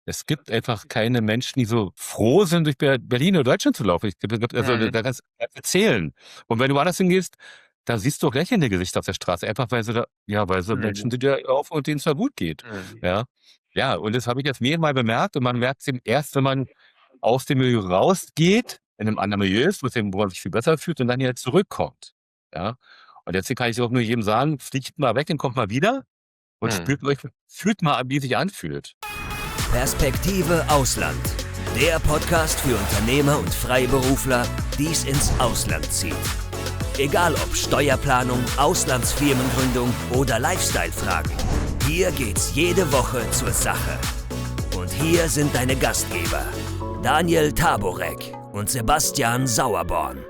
Es gibt einfach keine Menschen, die so froh sind, durch Berlin oder Deutschland zu laufen. Also Mhm. da kannst du erzählen. Und wenn du woanders hingehst, da siehst du auch lächelnde Gesichter auf der Straße, einfach weil so Menschen Mhm. sind ja auf und denen es da gut geht. Mhm. Ja. Ja, und das habe ich jetzt mehrmal bemerkt und man merkt es eben erst, wenn man aus dem Milieu rausgeht, in einem anderen Milieu ist, wo man sich viel besser fühlt und dann wieder zurückkommt. Ja. Und deswegen kann ich auch nur jedem sagen, fliegt mal weg, dann kommt mal wieder und Mhm. fühlt mal, wie es sich anfühlt. Perspektive Ausland. Der Podcast für Unternehmer und Freiberufler, die es ins Ausland zieht. Egal ob Steuerplanung, Auslandsfirmengründung oder Lifestyle-Fragen. Hier geht's jede Woche zur Sache. Und hier sind deine Gastgeber, Daniel Taborek und Sebastian Sauerborn.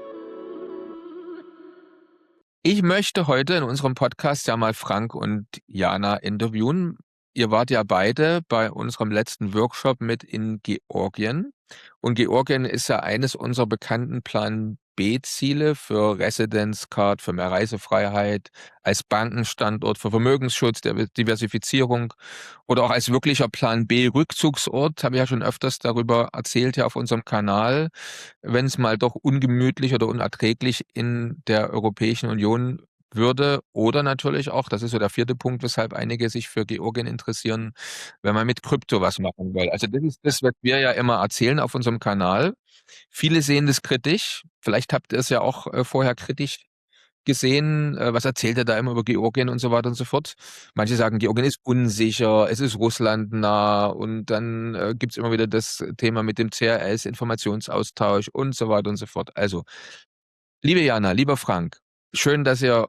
Ich möchte heute in unserem Podcast ja mal Frank und Jana interviewen. Ihr wart ja beide bei unserem letzten Workshop mit in Georgien. Und Georgien ist ja eines unserer bekannten Plan B-Ziele für Residence Card, für mehr Reisefreiheit, als Bankenstandort, für Vermögensschutz, Diversifizierung oder auch als wirklicher Plan B-Rückzugsort. Habe ich ja schon öfters darüber erzählt ja auf unserem Kanal. Wenn es mal doch ungemütlich oder unerträglich in der Europäischen Union würde oder natürlich auch, das ist so der vierte Punkt, weshalb einige sich für Georgien interessieren, wenn man mit Krypto was machen will. Also das ist das, was wir ja immer erzählen auf unserem Kanal. Viele sehen das kritisch. Vielleicht habt ihr es ja auch vorher kritisch gesehen. Was erzählt er da immer über Georgien und so weiter und so fort? Manche sagen, Georgien ist unsicher, es ist russlandnah und dann gibt's immer wieder das Thema mit dem CRS, Informationsaustausch und so weiter und so fort. Also, liebe Jana, lieber Frank, schön, dass ihr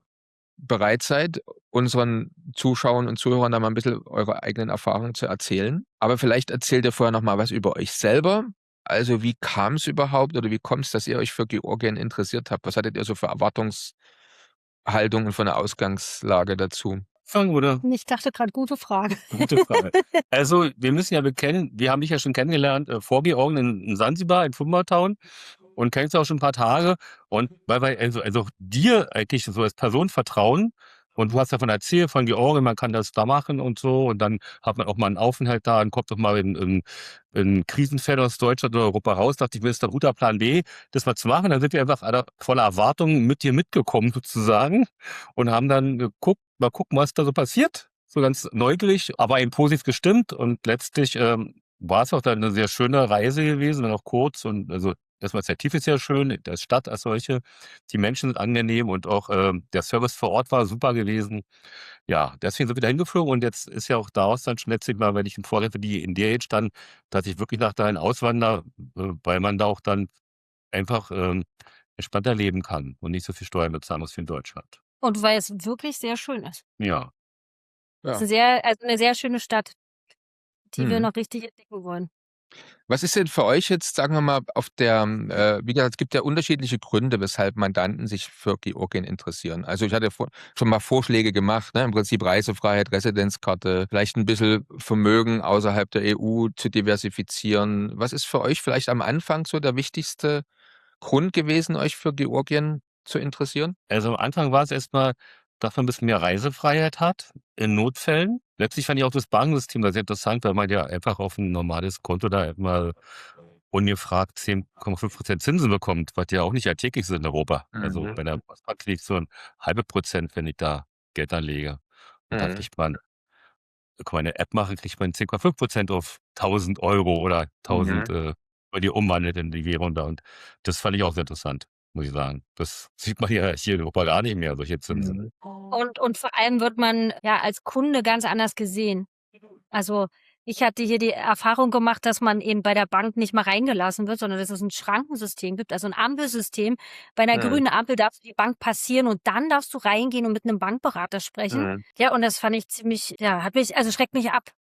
bereit seid, unseren Zuschauern und Zuhörern da mal ein bisschen eure eigenen Erfahrungen zu erzählen. Aber vielleicht erzählt ihr vorher noch mal was über euch selber. Also, wie kam es überhaupt oder wie kommt es, dass ihr euch für Georgien interessiert habt? Was hattet ihr so für Erwartungshaltungen von der Ausgangslage dazu? Fangen oder? Ich dachte gerade, gute Frage. Gute Frage. Also, wir müssen ja bekennen, wir haben dich ja schon kennengelernt, vor Georgien in Sansibar, in Fumba Town und kennst du auch schon ein paar Tage. Und weil wir also auch dir eigentlich so als Person vertrauen und du hast davon erzählt, von Georgien, man kann das da machen und so. Und dann hat man auch mal einen Aufenthalt da und kommt doch mal in Krisenfällen aus Deutschland oder Europa raus. Dachte ich, mir ist ein guter Plan B, das mal zu machen. Dann sind wir einfach voller Erwartungen mit dir mitgekommen sozusagen und haben dann geguckt, mal gucken, was da so passiert. So ganz neugierig, aber eben positiv gestimmt. Und letztlich war es auch dann eine sehr schöne Reise gewesen, wenn auch kurz. Und also das Initiativ ist ja schön, der Stadt als solche. Die Menschen sind angenehm und auch der Service vor Ort war super gewesen. Ja, deswegen sind wir da hingeflogen und jetzt ist ja auch daraus dann schon letztlich mal, wenn ich ein Vorreiter für die in der Age dann, dass ich wirklich nach dahin auswandere, weil man da auch dann einfach entspannter leben kann und nicht so viel Steuern bezahlen muss wie in Deutschland. Und weil es wirklich sehr schön ist. Ja. Es Ja. ist eine sehr schöne Stadt, die wir Mhm. noch richtig entdecken wollen. Was ist denn für euch jetzt, sagen wir mal, auf der, wie gesagt, es gibt ja unterschiedliche Gründe, weshalb Mandanten sich für Georgien interessieren. Also ich hatte schon mal Vorschläge gemacht, ne? Im Prinzip Reisefreiheit, Residenzkarte, vielleicht ein bisschen Vermögen außerhalb der EU zu diversifizieren. Was ist für euch vielleicht am Anfang so der wichtigste Grund gewesen, euch für Georgien zu interessieren? Also, am Anfang war es erstmal, dass man 'n bisschen mehr Reisefreiheit hat in Notfällen. Letztlich fand ich auch das Bankensystem da sehr interessant, weil man ja einfach auf 'n normales Konto da mal ungefragt 10,5% Zinsen bekommt, was ja auch nicht alltäglich ist in Europa. Also, Mhm. bei der Postbank kriege ich so 0,5%, wenn ich da Geld anlege. Und da Mhm. kriegt man kann man 'ne App machen, kriegt man 10,5% auf 1.000 € oder 1.000, Mhm. wenn ihr umwandelt in die Währung da. Und das fand ich auch sehr interessant, muss ich sagen. Das sieht man ja hier in Europa gar nicht mehr, solche Zinsen. Mhm. Und vor allem wird man ja als Kunde ganz anders gesehen. Also ich hatte hier die Erfahrung gemacht, dass man eben bei der Bank nicht mal reingelassen wird, sondern dass es ein Schrankensystem gibt, also ein Ampelsystem. Bei einer Mhm. grünen Ampel darfst du die Bank passieren und dann darfst du reingehen und mit einem Bankberater sprechen. Mhm. Ja, und das fand ich ziemlich, ja, schreckt mich ab.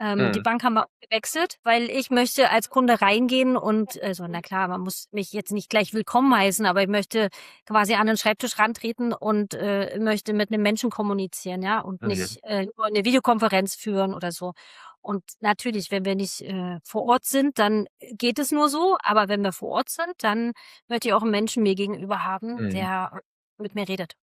Die Mhm. Bank haben wir gewechselt, weil ich möchte als Kunde reingehen und also na klar, man muss mich jetzt nicht gleich willkommen heißen, aber ich möchte quasi an den Schreibtisch rantreten und möchte mit einem Menschen kommunizieren, ja, und Mhm. nicht nur eine Videokonferenz führen oder so. Und natürlich, wenn wir nicht vor Ort sind, dann geht es nur so, aber wenn wir vor Ort sind, dann möchte ich auch einen Menschen mir gegenüber haben, Mhm. der mit mir redet.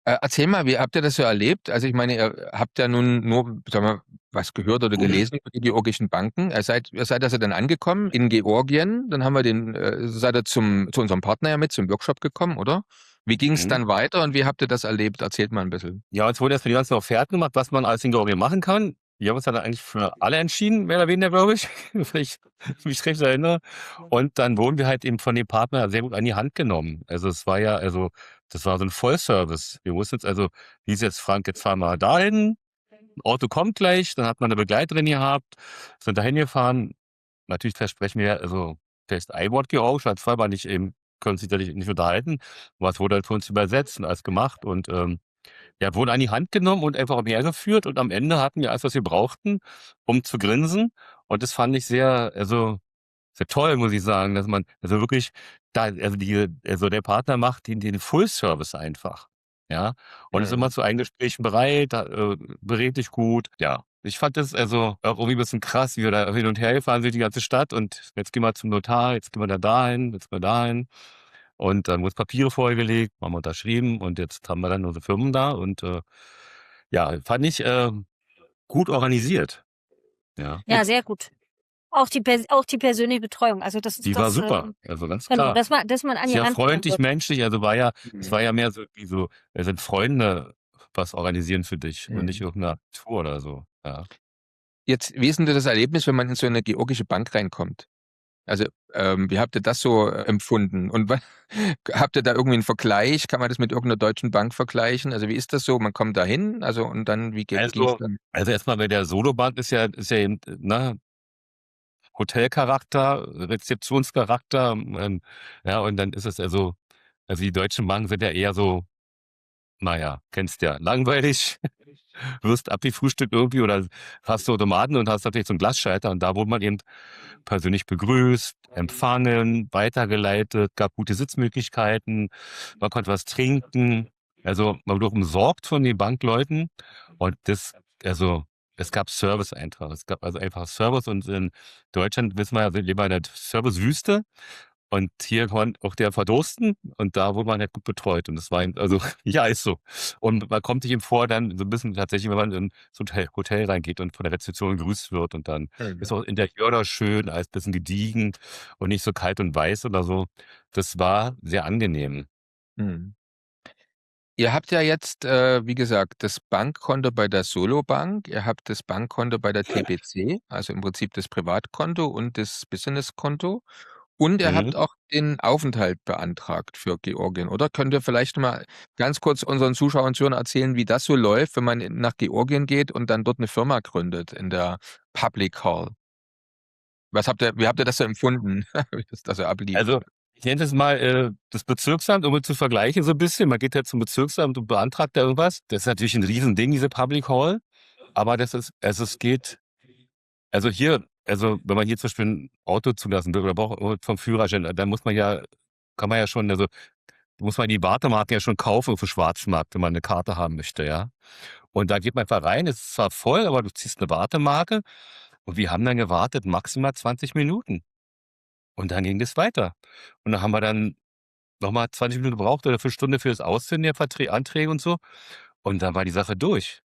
Erzähl mal, wie habt ihr das so erlebt? Also ich meine, ihr habt ja nun nur, sag mal, was gehört oder gelesen über die georgischen Banken. Ihr seid also dann angekommen in Georgien, dann haben wir seid ihr zu unserem Partner ja mit, zum Workshop gekommen, oder? Wie ging es Mhm. dann weiter und wie habt ihr das erlebt? Erzählt mal ein bisschen. Ja, uns wurde erstmal die ganzen Offerten gemacht, was man alles in Georgien machen kann. Wir haben uns dann eigentlich für alle entschieden, mehr oder weniger, glaube ich, wenn ich mich recht erinnere. Und dann wurden wir halt eben von dem Partner sehr gut an die Hand genommen. Also es war ja, also das war so ein Vollservice. Wir wussten jetzt also, wie ist jetzt Frank, jetzt fahren wir dahin, ein Auto kommt gleich, dann hat man eine Begleiterin gehabt, sind dahin gefahren. Natürlich versprechen wir, also vielleicht ein Wort georgisch, als vorher war nicht eben, können sich da nicht unterhalten. Was wurde halt für uns übersetzt und alles gemacht und ja, wurden an die Hand genommen und einfach umhergeführt und am Ende hatten wir alles, was wir brauchten, um zu grinsen. Und das fand ich sehr, also sehr toll, muss ich sagen, dass man, also wirklich, da, also der Partner macht den Full-Service einfach. Ja, und ist immer zu Eingesprächen bereit, berät dich gut. Ja, ich fand das also auch irgendwie ein bisschen krass, wie wir da hin und her gefahren sind, die ganze Stadt. Und jetzt gehen wir zum Notar, jetzt gehen wir da dahin, jetzt gehen wir dahin. Und dann wurden Papiere vorgelegt, haben wir unterschrieben und jetzt haben wir dann unsere Firmen da. Und ja, fand ich gut organisiert. Ja, Ja, sehr gut. Auch die persönliche Betreuung. Also das ist die war das, super. Also ganz genau, klar. dass man an die Sehr Hand genommen freundlich, wird. menschlich. Also es war ja mehr so wie so, wir sind Freunde, was organisieren für dich und nicht irgendeine Tour oder so. Ja. Jetzt, wie ist denn das Erlebnis, wenn man in so eine georgische Bank reinkommt? Also, wie habt ihr das so empfunden? Und habt ihr da irgendwie einen Vergleich? Kann man das mit irgendeiner deutschen Bank vergleichen? Also, wie ist das so? Man kommt da hin, also und dann, wie ging's Also, dann? also erstmal bei der Solobank ist ja eben, ne, Hotelcharakter, Rezeptionscharakter, ja, und dann ist es also die deutschen Banken sind ja eher so, naja, kennst ja, langweilig, wirst abgefrühstückt irgendwie oder hast so Automaten und hast natürlich so einen Glasschalter und da wurde man eben persönlich begrüßt, empfangen, weitergeleitet, gab gute Sitzmöglichkeiten, man konnte was trinken, also man wurde umsorgt von den Bankleuten und also es gab Service einfach. Es gab also einfach Service und in Deutschland wissen wir ja, wir leben in der Servicewüste und hier konnte auch der verdursten und da wurde man halt gut betreut. Und das war eben, also ja, ist so. Und man kommt sich eben vor, dann so ein bisschen tatsächlich, wenn man in so ein Hotel reingeht und von der Rezeption gegrüßt wird und dann ist auch Interieur da schön, alles ein bisschen gediegen und nicht so kalt und weiß oder so. Das war sehr angenehm. Mhm. Ihr habt ja jetzt, wie gesagt, das Bankkonto bei der Solo-Bank, ihr habt das Bankkonto bei der TBC, also im Prinzip das Privatkonto und das Businesskonto. Und ihr Mhm. habt auch den Aufenthalt beantragt für Georgien, oder? Könnt ihr vielleicht mal ganz kurz unseren Zuschauern und Zuhörern erzählen, wie das so läuft, wenn man nach Georgien geht und dann dort eine Firma gründet in der Public Hall? Wie habt ihr das so empfunden, wie das da so ablief? Also, ich nenne das mal das Bezirksamt, um es zu vergleichen so ein bisschen. Man geht ja zum Bezirksamt und beantragt da irgendwas. Das ist natürlich ein Riesending, diese Public Hall. Aber es geht, also hier, also wenn man hier zum Beispiel ein Auto zulassen will oder braucht vom Führerschein, dann kann man ja schon, also muss man die Wartemarken ja schon kaufen auf dem Schwarzmarkt, wenn man eine Karte haben möchte, ja. Und da geht man einfach rein, es ist zwar voll, aber du ziehst eine Wartemarke und wir haben dann gewartet, maximal 20 Minuten. Und dann ging das weiter. Und dann haben wir dann nochmal 20 Minuten gebraucht oder 1 Stunde für das Ausfüllen der Anträge und so. Und dann war die Sache durch.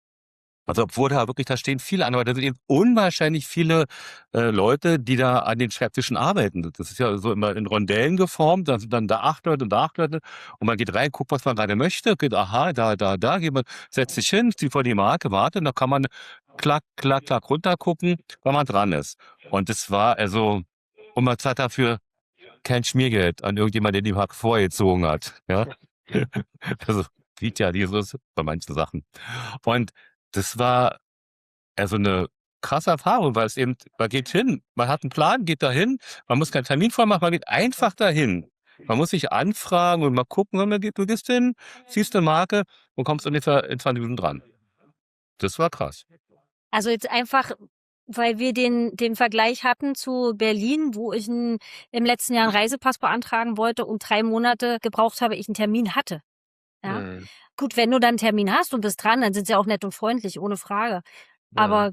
Also obwohl da stehen viele an, aber da sind eben unwahrscheinlich viele Leute, die da an den Schreibtischen arbeiten. Das ist ja so immer in Rondellen geformt, da sind dann da 8 Leute und da 8 Leute und man geht rein, guckt, was man gerade möchte, geht, aha, da, geht man, setzt sich hin, zieht vor die Marke, wartet, und dann kann man klack, klack, klack runtergucken, wenn man dran ist. Und das war also, und man zahlt dafür kein Schmiergeld an irgendjemand, der die Marke vorgezogen hat. Ja? Also, sieht ja dieses bei manchen Sachen. Und das war also eine krasse Erfahrung, weil es eben, man geht hin, man hat einen Plan, geht dahin, man muss keinen Termin vormachen, man geht einfach dahin. Man muss sich anfragen und mal gucken, du gehst hin, ziehst eine Marke und kommst ungefähr in 20 Minuten dran. Das war krass. Also jetzt einfach, weil wir den Vergleich hatten zu Berlin, wo ich im letzten Jahr einen Reisepass beantragen wollte und 3 Monate gebraucht habe, ich einen Termin hatte. Ja. Gut, wenn du dann einen Termin hast und bist dran, dann sind sie auch nett und freundlich, ohne Frage. Aber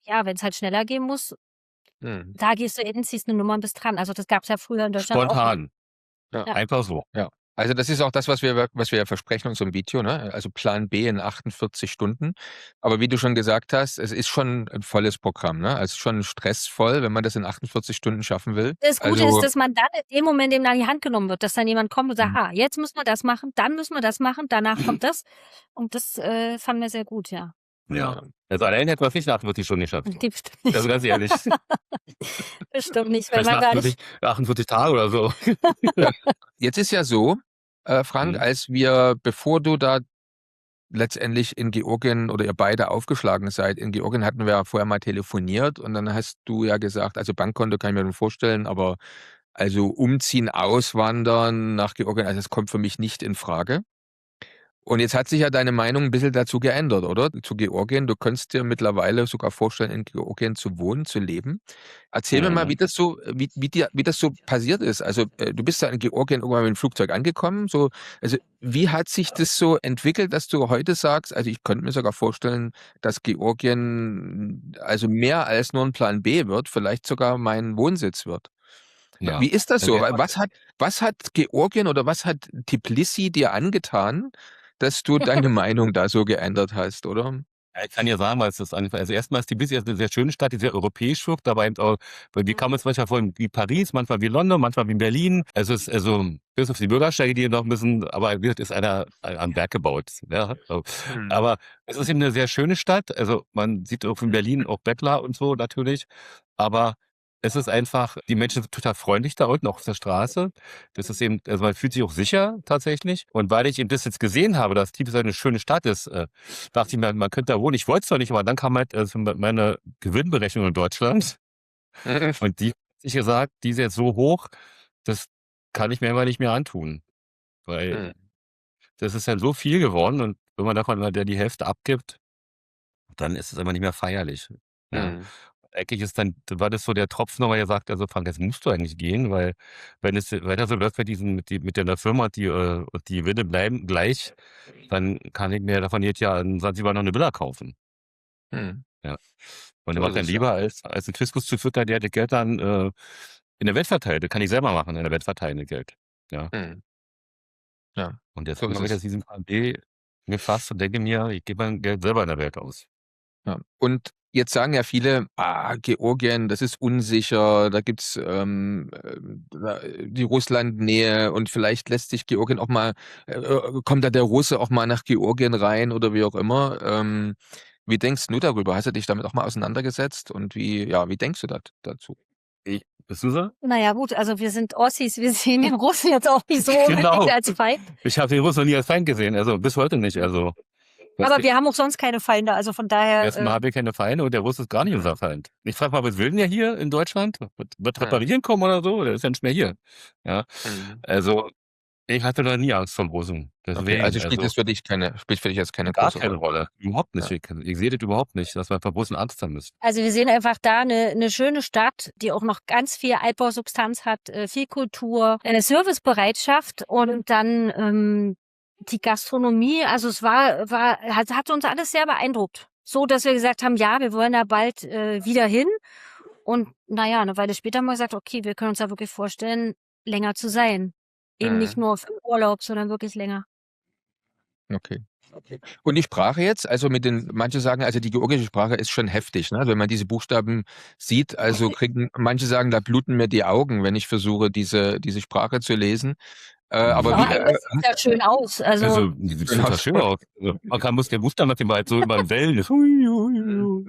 ja, wenn es halt schneller gehen muss, da gehst du hin, ziehst eine Nummer und bist dran. Also das gab es ja früher in Deutschland auch. Spontan. Ja. Einfach so. Ja. Also das ist auch das, was wir ja versprechen in unserem Video, ne? Also Plan B in 48 Stunden. Aber wie du schon gesagt hast, es ist schon ein volles Programm, ne? Also schon stressvoll, wenn man das in 48 Stunden schaffen will. Das Gute ist, Also dass man dann in dem Moment eben an die Hand genommen wird, dass dann jemand kommt und sagt, Mhm. jetzt müssen wir das machen, dann müssen wir das machen, danach kommt das. Und das fanden wir sehr gut, ja. Ja. Also allein hätten wir es nicht in 48 Stunden geschafft. Die bestimmt nicht. Also ganz ehrlich. Bestimmt nicht, weil Vielleicht man gar nicht. 48 Tage oder so. jetzt ist ja so, Frank, bevor du da letztendlich in Georgien oder ihr beide aufgeschlagen seid, in Georgien hatten wir ja vorher mal telefoniert und dann hast du ja gesagt, also Bankkonto kann ich mir dann vorstellen, aber also umziehen, auswandern nach Georgien, also das kommt für mich nicht in Frage. Und jetzt hat sich ja deine Meinung ein bisschen dazu geändert, oder? Zu Georgien. Du könntest dir mittlerweile sogar vorstellen, in Georgien zu wohnen, zu leben. Erzähl mir mal, wie das so, wie das so passiert ist. Also, du bist da in Georgien irgendwann mit dem Flugzeug angekommen. So, also, wie hat sich das so entwickelt, dass du heute sagst, also ich könnte mir sogar vorstellen, dass Georgien also mehr als nur ein Plan B wird, vielleicht sogar mein Wohnsitz wird. Ja. Wie ist das Also so? erstmal- Was hat Georgien oder was hat Tbilisi dir angetan, dass du deine Meinung da so geändert hast, oder? Ja, ich kann ja sagen, was das einfach, also erstmal ist Tbilisi eine sehr schöne Stadt, die sehr europäisch wirkt, aber eben auch, weil die kann man es manchmal vor wie Paris, manchmal wie London, manchmal wie Berlin. Also es ist also bis auf die Bürgersteige, die noch müssen, aber wie gesagt, ist einer am Berg gebaut. Ja, so. Mhm. Aber es ist eben eine sehr schöne Stadt. Also man sieht auch in Berlin auch Bettler und so natürlich, aber es ist einfach, die Menschen sind total freundlich da unten, auch auf der Straße. Das ist eben, also man fühlt sich auch sicher tatsächlich. Und weil ich eben das jetzt gesehen habe, dass Tbilisi eine schöne Stadt ist, dachte ich mir, man könnte da wohnen. Ich wollte es doch nicht, aber dann kam halt meine Gewinnberechnung in Deutschland. Und die hat sich gesagt, die ist jetzt so hoch, das kann ich mir einfach nicht mehr antun. Weil Mhm. das ist ja so viel geworden und wenn man davon mal die Hälfte abgibt, dann ist es einfach nicht mehr feierlich. Ja. Mhm. Eigentlich war das so der Tropfen, aber er sagt, also Frank, jetzt musst du eigentlich gehen, weil wenn es weiter so läuft mit der Firma und die Gewinne bleiben gleich, dann kann ich mir davon jetzt ja in Sansibar noch eine Villa kaufen. Mhm. Ja. Und er So macht ist dann es, ja. lieber als einen Fiskus zu füttern, der das Geld dann in der Welt verteilt. Das kann ich selber machen, in der Welt verteilen, das Geld. Ja. Mhm. Ja, Und jetzt so ist habe ich es. jetzt diesen Plan B gefasst und denke mir, ich gebe mein Geld selber in der Welt aus. Ja. Und jetzt sagen ja viele, Georgien, das ist unsicher, da gibt's die Russlandnähe und vielleicht lässt sich Georgien auch mal, kommt da der Russe auch mal nach Georgien rein oder wie auch immer. Wie denkst du darüber? Hast du dich damit auch mal auseinandergesetzt und wie denkst du dazu? Bist du so? Naja, gut, also wir sind Ossis, wir sehen den Russen jetzt auch nicht so unbedingt Genau. als Feind. Ich habe den Russen noch nie als Feind gesehen, also bis heute nicht. Also Aber wir haben auch sonst keine Feinde, also von daher. erstmal habe ich keine Feinde und der Russe ist gar nicht unser Feind. Ich frage mal, was will denn der hier in Deutschland? Wird reparieren kommen oder so? Der ist ja nicht mehr hier. Ja. Mhm. Also ich hatte noch nie Angst vor dem Russen. Okay, Deswegen, also spielt für dich jetzt keine gar große keine Rolle. Rolle. Überhaupt nicht. Ja. Ich sehe das überhaupt nicht, dass wir vor Russen Angst haben müssen. Also wir sehen einfach da eine schöne Stadt, die auch noch ganz viel Altbausubstanz hat, viel Kultur, eine Servicebereitschaft und dann die Gastronomie. Also es hat uns alles sehr beeindruckt. So, dass wir gesagt haben, ja, wir wollen da bald wieder hin. Und naja, eine Weile später haben wir gesagt, okay, wir können uns da wirklich vorstellen, länger zu sein. Eben nicht nur für Urlaub, sondern wirklich länger. Okay. Und die Sprache jetzt, also manche sagen, also die georgische Sprache ist schon heftig, ne? Wenn man diese Buchstaben sieht, also manche sagen, da bluten mir die Augen, wenn ich versuche, diese Sprache zu lesen. Aber Vor allem, das sieht ja schön aus. Also die sieht total schön aus. Also, man muss der Buchstaben mit dem halt so über den Wellen ist.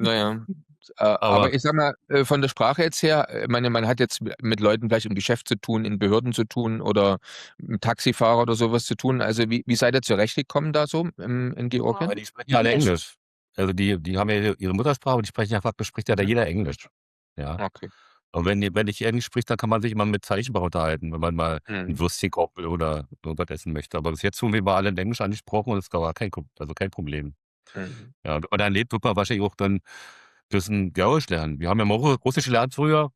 naja. Aber ich sag mal, von der Sprache jetzt her, ich meine, man hat jetzt mit Leuten vielleicht im Geschäft zu tun, in Behörden zu tun oder mit Taxifahrer oder sowas zu tun. Also wie seid ihr zurechtgekommen da so in Georgien? Aber die sprechen ja alle Englisch. Also die haben ja ihre Muttersprache und die sprechen ja faktisch, spricht ja da jeder Englisch. Ja. Okay. Und wenn ich Englisch spricht, dann kann man sich immer mit Zeichensprache unterhalten, wenn man mal ein Würstchen kaufen will oder irgendwas essen möchte. Aber bis jetzt haben wir alle in Englisch angesprochen und es war kein Problem. Mhm. Ja, und dann lebt wird man wahrscheinlich auch dann ein bisschen Georgisch lernen. Wir haben ja mal Russisch gelernt früher.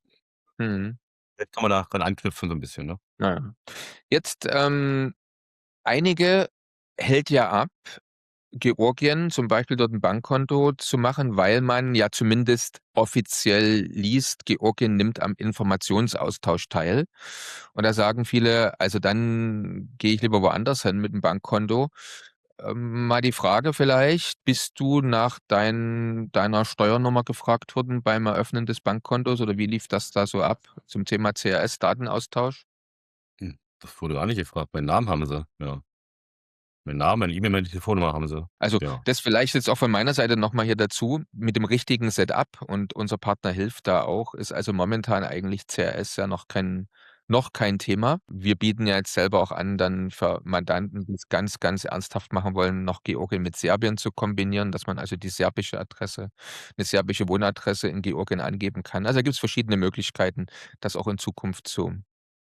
Mhm. Jetzt kann man daran anknüpfen so ein bisschen, ne? Naja. Jetzt, einige hält ja ab, Georgien zum Beispiel dort ein Bankkonto zu machen, weil man ja zumindest offiziell liest, Georgien nimmt am Informationsaustausch teil. Und da sagen viele, also dann gehe ich lieber woanders hin mit dem Bankkonto. Mal die Frage vielleicht, bist du nach deiner Steuernummer gefragt worden beim Eröffnen des Bankkontos oder wie lief das da so ab zum Thema CRS-Datenaustausch? Das wurde gar nicht gefragt. Meinen Namen haben sie, ja. Meinen Namen, meine E-Mail, meine Telefonnummer haben sie. Also Ja. das vielleicht jetzt auch von meiner Seite nochmal hier dazu, mit dem richtigen Setup und unser Partner hilft da auch, ist also momentan eigentlich CRS ja noch kein Thema. Wir bieten ja jetzt selber auch an, dann für Mandanten, die es ganz, ganz ernsthaft machen wollen, noch Georgien mit Serbien zu kombinieren, dass man also die serbische Adresse, eine serbische Wohnadresse in Georgien angeben kann. Also da gibt es verschiedene Möglichkeiten, das auch in Zukunft zu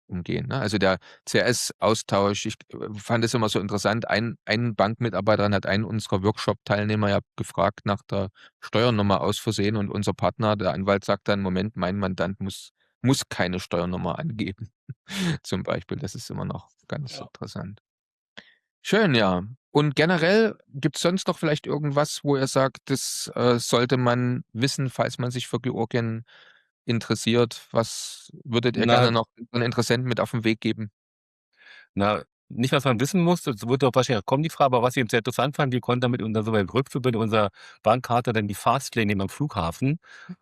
umgehen. Ne? Also der CRS-Austausch, ich fand es immer so interessant, ein Bankmitarbeiter hat einen unserer Workshop-Teilnehmer ja gefragt nach der Steuernummer aus Versehen und unser Partner, der Anwalt, sagt dann, Moment, mein Mandant muss keine Steuernummer angeben. Zum Beispiel, das ist immer noch ganz interessant. Schön, ja. Und generell gibt es sonst noch vielleicht irgendwas, wo ihr sagt, das sollte man wissen, falls man sich für Georgien interessiert? Was würdet ihr Na, gerne noch an Interessenten mit auf den Weg geben? na, nicht, was man wissen muss, das wird doch wahrscheinlich kommen, die Frage, aber was ich eben sehr interessant fand, wir konnten damit so beim Rückflug mit unserer Bankkarte dann die Fastlane nehmen am Flughafen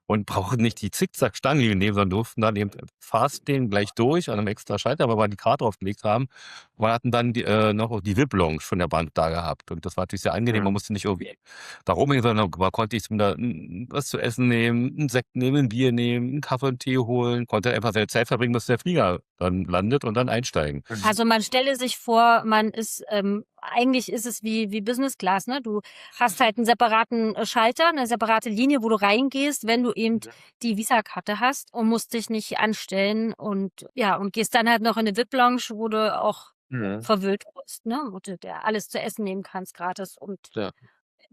und brauchten nicht die Zickzack-Stangenlinie nehmen, sondern durften dann eben Fastlane gleich durch an einem extra Schalter, weil wir die Karte draufgelegt haben. Und wir hatten dann noch die VIP-Lounge von der Bank da gehabt. Und das war natürlich sehr angenehm. Man musste nicht irgendwie da rumgehen, sondern man konnte sich da was zu essen nehmen, einen Sekt nehmen, ein Bier nehmen, einen Kaffee und Tee holen, konnte einfach seine Zeit verbringen, bis der Flieger dann landet und dann einsteigen. Also man stelle sich vor, man ist, eigentlich ist es wie Business Class, ne? Du hast halt einen separaten Schalter, eine separate Linie, wo du reingehst, wenn du eben die Visa-Karte hast und musst dich nicht anstellen und ja, und gehst dann halt noch in eine VIP-Lounge, wo du auch verwöhnt wirst, ne? Wo du dir alles zu essen nehmen kannst gratis und Ja.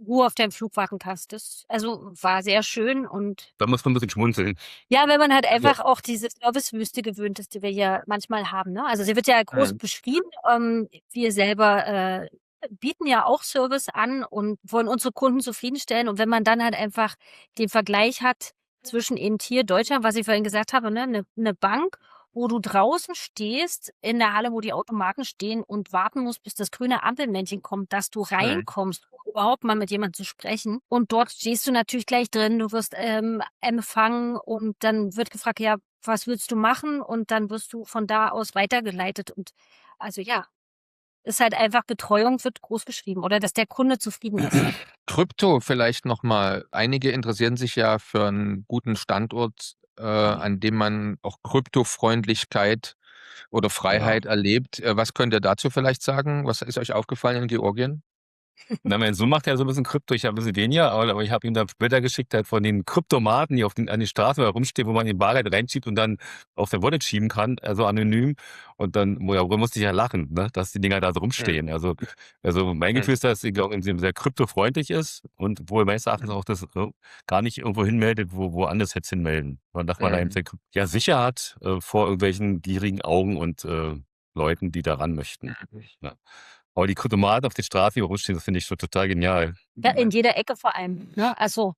Ruhe auf deinem Flug warten kannst. Das also war sehr schön und Da muss man ein bisschen schmunzeln. ja, wenn man halt einfach auch diese Servicewüste gewöhnt ist, die wir hier manchmal haben, ne? Also sie wird ja groß beschrieben. Wir selber bieten ja auch Service an und wollen unsere Kunden zufriedenstellen. Und wenn man dann halt einfach den Vergleich hat zwischen eben hier Deutschland, was ich vorhin gesagt habe, ne, eine Bank, wo du draußen stehst in der Halle, wo die Automaten stehen und warten musst, bis das grüne Ampelmännchen kommt, dass du reinkommst, um überhaupt mal mit jemandem zu sprechen. Und dort stehst du natürlich gleich drin, du wirst empfangen und dann wird gefragt, ja, was willst du machen? Und dann wirst du von da aus weitergeleitet. Und also ja, ist halt einfach Betreuung wird groß geschrieben oder dass der Kunde zufrieden ist. Krypto vielleicht nochmal. Einige interessieren sich ja für einen guten Standort, an dem man auch Kryptofreundlichkeit oder Freiheit erlebt. Was könnt ihr dazu vielleicht sagen? Was ist euch aufgefallen in Georgien? Na, mein Sohn macht ja so ein bisschen Krypto, ich habe ein bisschen weniger, aber ich habe ihm da Bilder geschickt halt von den Kryptomaten, die an den Straßen herumstehen, wo man den Bargeld reinschiebt und dann auf der Wallet schieben kann, also anonym. Und dann musste ich ja lachen, ne, dass die Dinger da so rumstehen. Also mein Gefühl ist, dass Georgien sehr kryptofreundlich ist und wohl meines Erachtens auch das gar nicht irgendwo hinmeldet, wo woanders hätte es hinmelden. Dass man da eben sehr sicher hat vor irgendwelchen gierigen Augen und Leuten, die da ran möchten. Ja. Aber die Kryptomaten auf der Straße, die rumstehen, das finde ich so total genial. Ja, in jeder Ecke vor allem. Ne? Also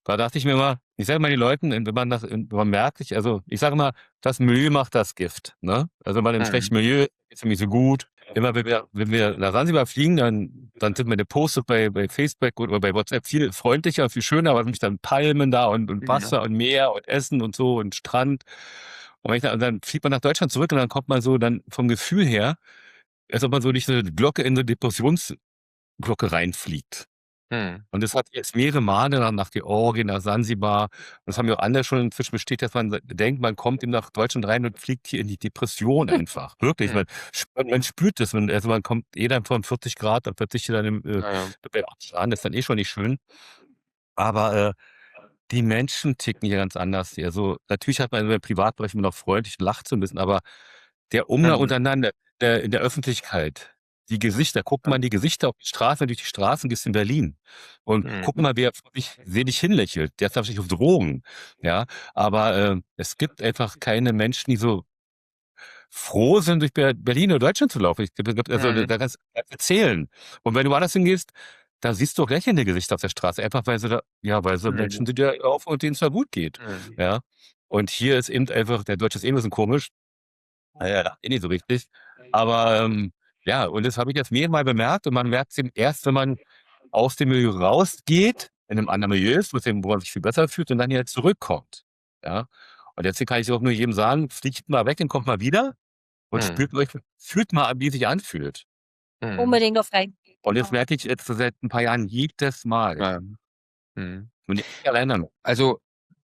Da dachte ich mir immer, ich sage mal den Leuten, wenn man merkt, ich sage immer, das Milieu macht das Gift. Ne? Also wenn man im schlechten Milieu ist es nicht so gut. Immer wenn wir nach Sansibar fliegen, dann sind meine Posts bei Facebook oder bei WhatsApp viel freundlicher, viel schöner, aber mich dann Palmen da und Wasser und Meer und Essen und so und Strand. Und dann fliegt man nach Deutschland zurück und dann kommt man so dann vom Gefühl her, als ob man so durch eine Glocke in eine Depressionsglocke reinfliegt. Und das hat jetzt mehrere Male nach Georgien, nach Sansibar, und das haben ja auch andere schon inzwischen bestätigt, dass man denkt, man kommt eben nach Deutschland rein und fliegt hier in die Depression einfach. Wirklich, man spürt das. Also man kommt dann von 40 Grad, dann verzichtet dann an, das ist dann eh schon nicht schön. Aber die Menschen ticken hier ganz anders. Also natürlich hat man im Privatbereich immer noch freundlich, lacht so ein bisschen, aber der Umgang untereinander, in der Öffentlichkeit, die Gesichter, guck mal die Gesichter auf die Straße, wenn du durch die Straßen gehst in Berlin. Und guck mal, wer vor dich selig hinlächelt. Der ist natürlich auf Drogen. Ja, aber es gibt einfach keine Menschen, die so froh sind, durch Berlin oder Deutschland zu laufen. Da kannst du erzählen. Und wenn du woanders hingehst, da siehst du lächelnde Gesichter auf der Straße, einfach weil sie Menschen sind, die da laufen und denen es da gut geht. Ja. Und hier ist eben einfach, der Deutsche ist eh ein bisschen komisch. Ja, nicht so richtig. Aber und das habe ich jetzt mehrmal bemerkt und man merkt es eben erst, wenn man aus dem Milieu rausgeht, in einem anderen Milieu ist, wo man sich viel besser fühlt und dann hier zurückkommt. Ja. Und jetzt kann ich auch nur jedem sagen, fliegt mal weg, dann kommt mal wieder und fühlt mal an, wie es sich anfühlt. Unbedingt auf rein. Und das merke ich jetzt seit ein paar Jahren jedes Mal. Ja. Und ich erinnere. Also,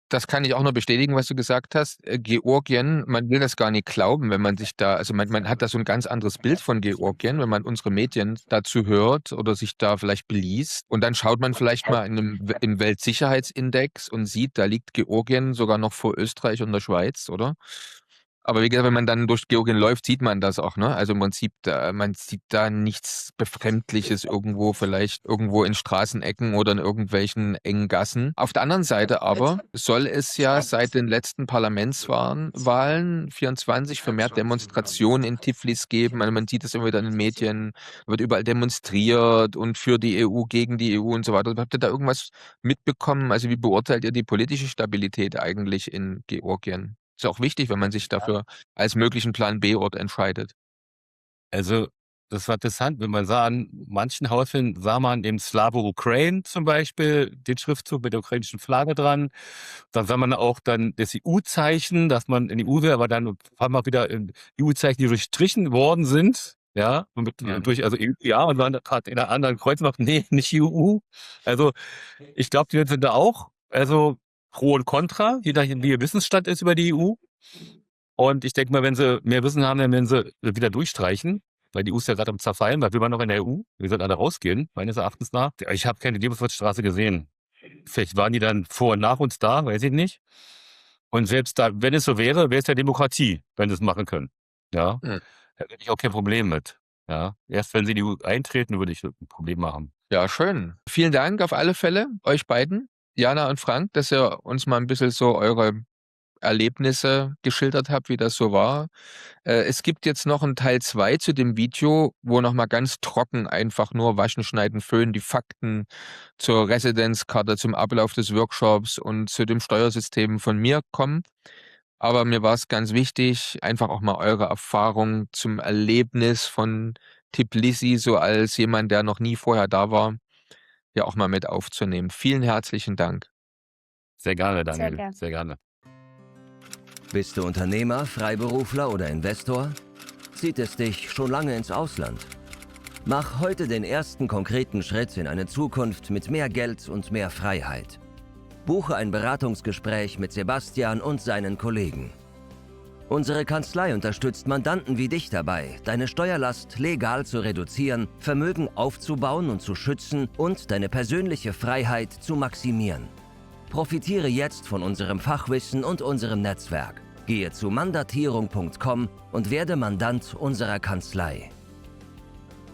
das kann ich auch nur bestätigen, was du gesagt hast. Georgien, man will das gar nicht glauben, wenn man sich da, also man hat da so ein ganz anderes Bild von Georgien, wenn man unsere Medien dazu hört oder sich da vielleicht beliest. Und dann schaut man vielleicht mal im Weltsicherheitsindex und sieht, da liegt Georgien sogar noch vor Österreich und der Schweiz, oder? Aber wie gesagt, wenn man dann durch Georgien läuft, sieht man das auch, ne? Also man sieht da nichts Befremdliches irgendwo in Straßenecken oder in irgendwelchen engen Gassen. Auf der anderen Seite aber soll es ja seit den letzten Parlamentswahlen 24 vermehrt Demonstrationen in Tiflis geben. Also man sieht es immer wieder in den Medien, wird überall demonstriert und für die EU, gegen die EU und so weiter. Habt ihr da irgendwas mitbekommen? Also wie beurteilt ihr die politische Stabilität eigentlich in Georgien? Ist ja auch wichtig, wenn man sich dafür als möglichen Plan-B-Ort entscheidet. Also, das war interessant, wenn man sah, an manchen Häuschen sah man im Slavo-Ukraine zum Beispiel den Schriftzug mit der ukrainischen Flagge dran. Dann sah man auch dann das EU-Zeichen, dass man in die EU will, aber dann haben wir wieder EU-Zeichen, die durchstrichen worden sind. Ja, und also EU, ja, und dann gerade in der anderen Kreuz macht, nee, nicht EU. Also, ich glaube, die sind da auch, also Pro und Contra, je nachdem, wie ihr Wissensstand ist über die EU. Und ich denke mal, wenn sie mehr Wissen haben, dann werden sie wieder durchstreichen, weil die EU ist ja gerade am Zerfallen, weil will man noch in der EU? Wir sollten alle rausgehen, meines Erachtens nach. Ich habe keine Lebenswirtschaftsstraße gesehen. Vielleicht waren die dann vor und nach uns da, weiß ich nicht. Und selbst da, wenn es so wäre, wäre es ja Demokratie, wenn sie es machen können. Ja, da hätte ich auch kein Problem mit. Ja, erst wenn sie in die EU eintreten, würde ich ein Problem machen. Ja, schön. Vielen Dank auf alle Fälle, euch beiden, Jana und Frank, dass ihr uns mal ein bisschen so eure Erlebnisse geschildert habt, wie das so war. Es gibt jetzt noch einen Teil 2 zu dem Video, wo nochmal ganz trocken einfach nur waschen, schneiden, föhnen, die Fakten zur Residenzkarte, zum Ablauf des Workshops und zu dem Steuersystem von mir kommen. Aber mir war es ganz wichtig, einfach auch mal eure Erfahrung zum Erlebnis von Tbilisi, so als jemand, der noch nie vorher da war, ja auch mal mit aufzunehmen. Vielen herzlichen Dank. Sehr gerne, Daniel. Sehr gern. Sehr gerne. Bist du Unternehmer, Freiberufler oder Investor? Zieht es dich schon lange ins Ausland? Mach heute den ersten konkreten Schritt in eine Zukunft mit mehr Geld und mehr Freiheit. Buche ein Beratungsgespräch mit Sebastian und seinen Kollegen. Unsere Kanzlei unterstützt Mandanten wie dich dabei, deine Steuerlast legal zu reduzieren, Vermögen aufzubauen und zu schützen und deine persönliche Freiheit zu maximieren. Profitiere jetzt von unserem Fachwissen und unserem Netzwerk. Gehe zu mandatierung.com und werde Mandant unserer Kanzlei.